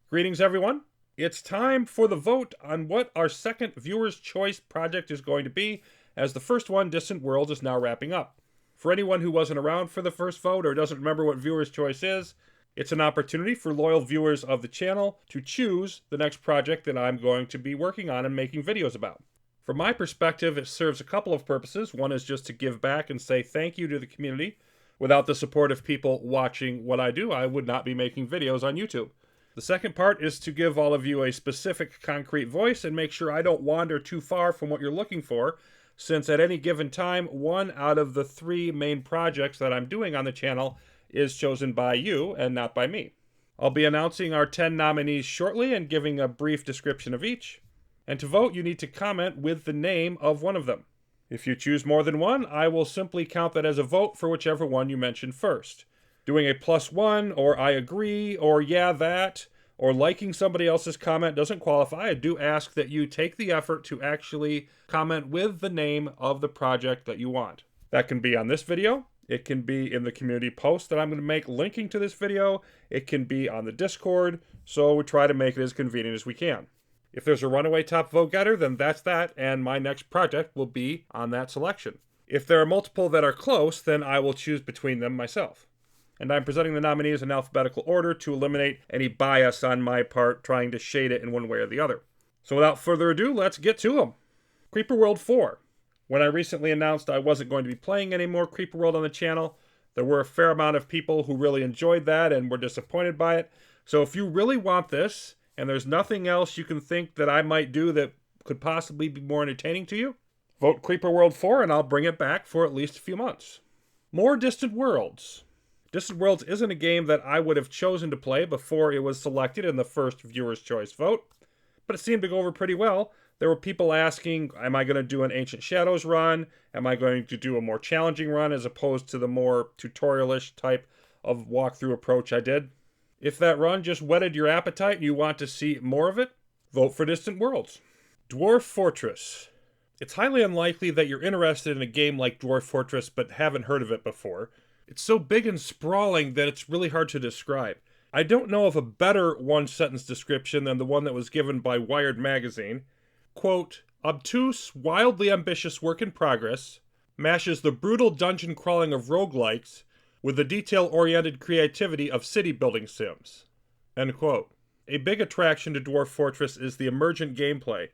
Greetings, everyone. It's time for the vote on what our second viewer's choice project is going to be, as the first one, Distant Worlds, is now wrapping up. For anyone who wasn't around for the first vote or doesn't remember what viewer's choice is, it's an opportunity for loyal viewers of the channel to choose the next project that I'm going to be working on and making videos about. From my perspective, it serves a couple of purposes. One is just to give back and say thank you to the community. Without the support of people watching what I do, I would not be making videos on YouTube. The second part is to give all of you a specific, concrete voice and make sure I don't wander too far from what you're looking for, since at any given time, one out of the three main projects that I'm doing on the channel is chosen by you and not by me. I'll be announcing our 10 nominees shortly and giving a brief description of each. And to vote, you need to comment with the name of one of them. If you choose more than one, I will simply count that as a vote for whichever one you mention first. Doing a +1, or I agree, or yeah that, or liking somebody else's comment doesn't qualify. I do ask that you take the effort to actually comment with the name of the project that you want. That can be on this video. It can be in the community post that I'm going to make linking to this video. It can be on the Discord, so we try to make it as convenient as we can. If there's a runaway top vote getter, then that's that, and my next project will be on that selection. If there are multiple that are close, then I will choose between them myself. And I'm presenting the nominees in alphabetical order to eliminate any bias on my part trying to shade it in one way or the other. So without further ado, let's get to them. Creeper World 4. When I recently announced I wasn't going to be playing any more Creeper World on the channel, there were a fair amount of people who really enjoyed that and were disappointed by it. So if you really want this, and there's nothing else you can think that I might do that could possibly be more entertaining to you, vote Creeper World 4 and I'll bring it back for at least a few months. More Distant Worlds. Distant Worlds isn't a game that I would have chosen to play before it was selected in the first viewer's choice vote, but it seemed to go over pretty well. There were people asking, am I going to do an Ancient Shadows run? Am I going to do a more challenging run as opposed to the more tutorial-ish type of walkthrough approach I did? If that run just whetted your appetite and you want to see more of it, vote for Distant Worlds. Dwarf Fortress. It's highly unlikely that you're interested in a game like Dwarf Fortress but haven't heard of it before. It's so big and sprawling that it's really hard to describe. I don't know of a better one-sentence description than the one that was given by Wired magazine. Quote, obtuse, wildly ambitious work in progress, mashes the brutal dungeon crawling of roguelikes with the detail-oriented creativity of city-building sims. End quote. A big attraction to Dwarf Fortress is the emergent gameplay.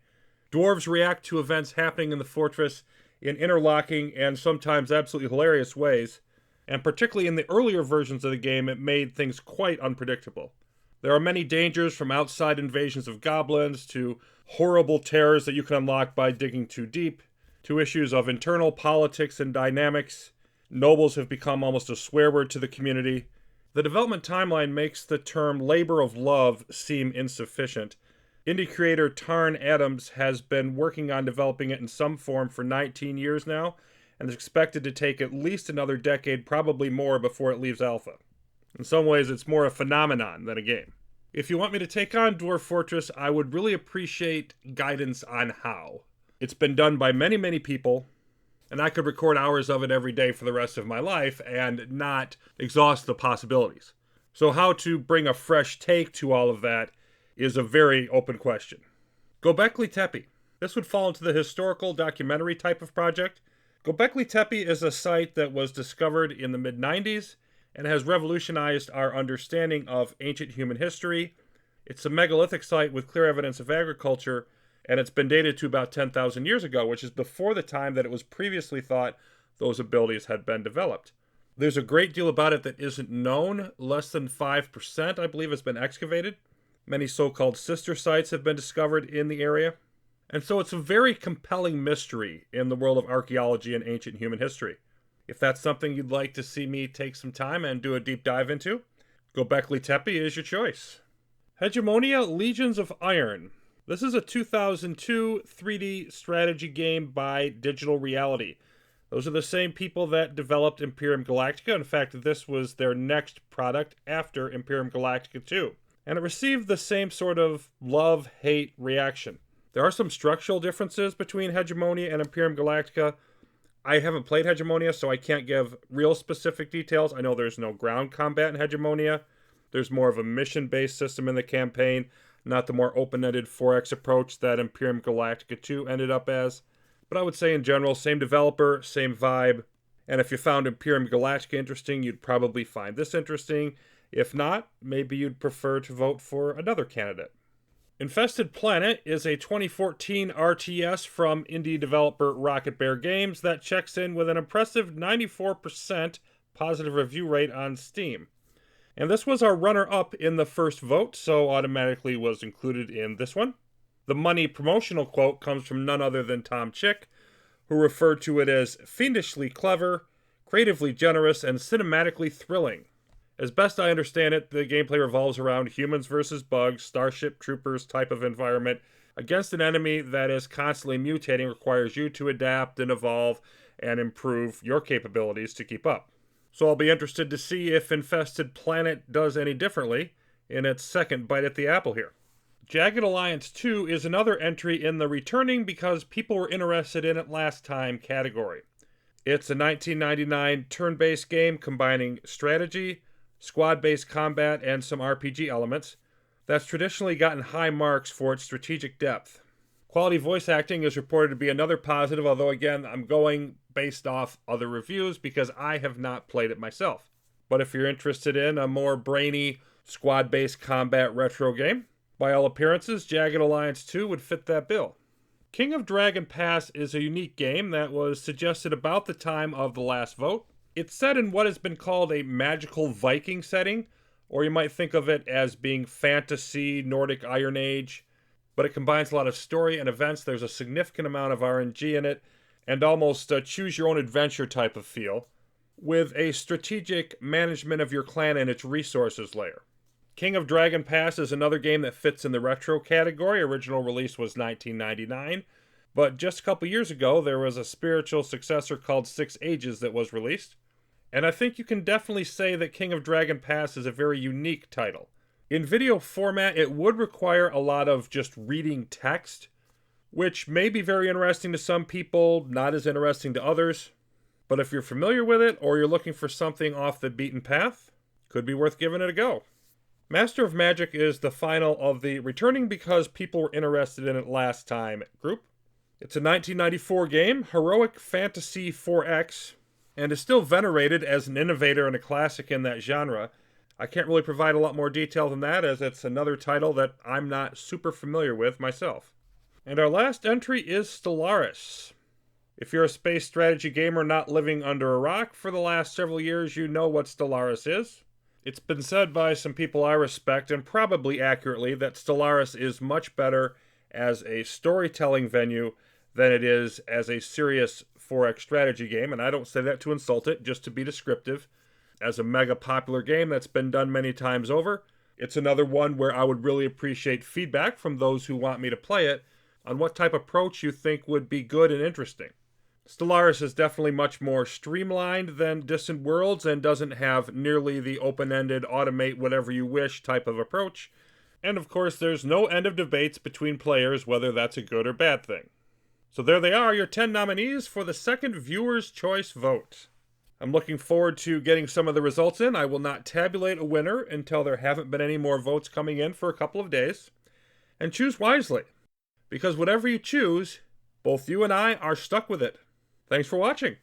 Dwarves react to events happening in the fortress in interlocking and sometimes absolutely hilarious ways, and particularly in the earlier versions of the game, it made things quite unpredictable. There are many dangers, from outside invasions of goblins to horrible terrors that you can unlock by digging too deep, to issues of internal politics and dynamics. Nobles have become almost a swear word to the community. The development timeline makes the term labor of love seem insufficient. Indie creator Tarn Adams has been working on developing it in some form for 19 years now, and is expected to take at least another decade, probably more, before it leaves alpha. In some ways, it's more a phenomenon than a game. If you want me to take on Dwarf Fortress, I would really appreciate guidance on how. It's been done by many, many people, and I could record hours of it every day for the rest of my life and not exhaust the possibilities. So how to bring a fresh take to all of that is a very open question. Göbekli Tepe. This would fall into the historical documentary type of project. Göbekli Tepe is a site that was discovered in the mid-90s and has revolutionized our understanding of ancient human history. It's a megalithic site with clear evidence of agriculture, and it's been dated to about 10,000 years ago, which is before the time that it was previously thought those abilities had been developed. There's a great deal about it that isn't known. Less than 5%, I believe, has been excavated. Many so-called sister sites have been discovered in the area. And so it's a very compelling mystery in the world of archaeology and ancient human history. If that's something you'd like to see me take some time and do a deep dive into, Göbekli Tepe is your choice. Hegemonia Legions of Iron. This is a 2002 3D strategy game by Digital Reality. Those are the same people that developed Imperium Galactica. In fact, this was their next product after Imperium Galactica 2. And it received the same sort of love-hate reaction. There are some structural differences between Hegemonia and Imperium Galactica. I haven't played Hegemonia, so I can't give real specific details. I know there's no ground combat in Hegemonia, There's more of a mission-based system in the campaign, not the more open-ended 4X approach that Imperium Galactica 2 ended up as. But I would say in general, same developer, same vibe. And if you found Imperium Galactica interesting, you'd probably find this interesting. If not, maybe you'd prefer to vote for another candidate. Infested Planet is a 2014 RTS from indie developer Rocket Bear Games that checks in with an impressive 94% positive review rate on Steam. And this was our runner-up in the first vote, so automatically was included in this one. The money promotional quote comes from none other than Tom Chick, who referred to it as fiendishly clever, creatively generous, and cinematically thrilling. As best I understand it, the gameplay revolves around humans versus bugs, Starship Troopers type of environment, against an enemy that is constantly mutating, requires you to adapt and evolve and improve your capabilities to keep up. So I'll be interested to see if Infested Planet does any differently in its second bite at the apple here. Jagged Alliance 2 is another entry in the returning because people were interested in it last time category. It's a 1999 turn-based game combining strategy, squad-based combat, and some RPG elements that's traditionally gotten high marks for its strategic depth. Quality voice acting is reported to be another positive, although again, I'm going based off other reviews because I have not played it myself. But if you're interested in a more brainy, squad-based combat retro game, by all appearances, Jagged Alliance 2 would fit that bill. King of Dragon Pass is a unique game that was suggested about the time of the last vote. It's set in what has been called a magical Viking setting, or you might think of it as being fantasy, Nordic Iron Age, but it combines a lot of story and events. There's a significant amount of RNG in it, and almost a choose-your-own-adventure type of feel, with a strategic management of your clan and its resources layer. King of Dragon Pass is another game that fits in the retro category. Original release was 1999, but just a couple years ago there was a spiritual successor called 6 Ages that was released, and I think you can definitely say that King of Dragon Pass is a very unique title. In video format, it would require a lot of just reading text, which may be very interesting to some people, not as interesting to others, but if you're familiar with it or you're looking for something off the beaten path, could be worth giving it a go. Master of Magic is the final of the returning because people were interested in it last time group. It's a 1994 game, heroic fantasy 4X, and is still venerated as an innovator and a classic in that genre. I can't really provide a lot more detail than that, as it's another title that I'm not super familiar with myself. And our last entry is Stellaris. If you're a space strategy gamer not living under a rock for the last several years, you know what Stellaris is. It's been said by some people I respect, and probably accurately, that Stellaris is much better as a storytelling venue than it is as a serious 4X strategy game, and I don't say that to insult it, just to be descriptive. As a mega popular game that's been done many times over, it's another one where I would really appreciate feedback from those who want me to play it on what type of approach you think would be good and interesting. Stellaris is definitely much more streamlined than Distant Worlds and doesn't have nearly the open-ended automate whatever you wish type of approach. And of course, there's no end of debates between players whether that's a good or bad thing. So there they are, your 10 nominees for the second Viewer's Choice vote. I'm looking forward to getting some of the results in. I will not tabulate a winner until there haven't been any more votes coming in for a couple of days. And choose wisely, because whatever you choose, both you and I are stuck with it. Thanks for watching.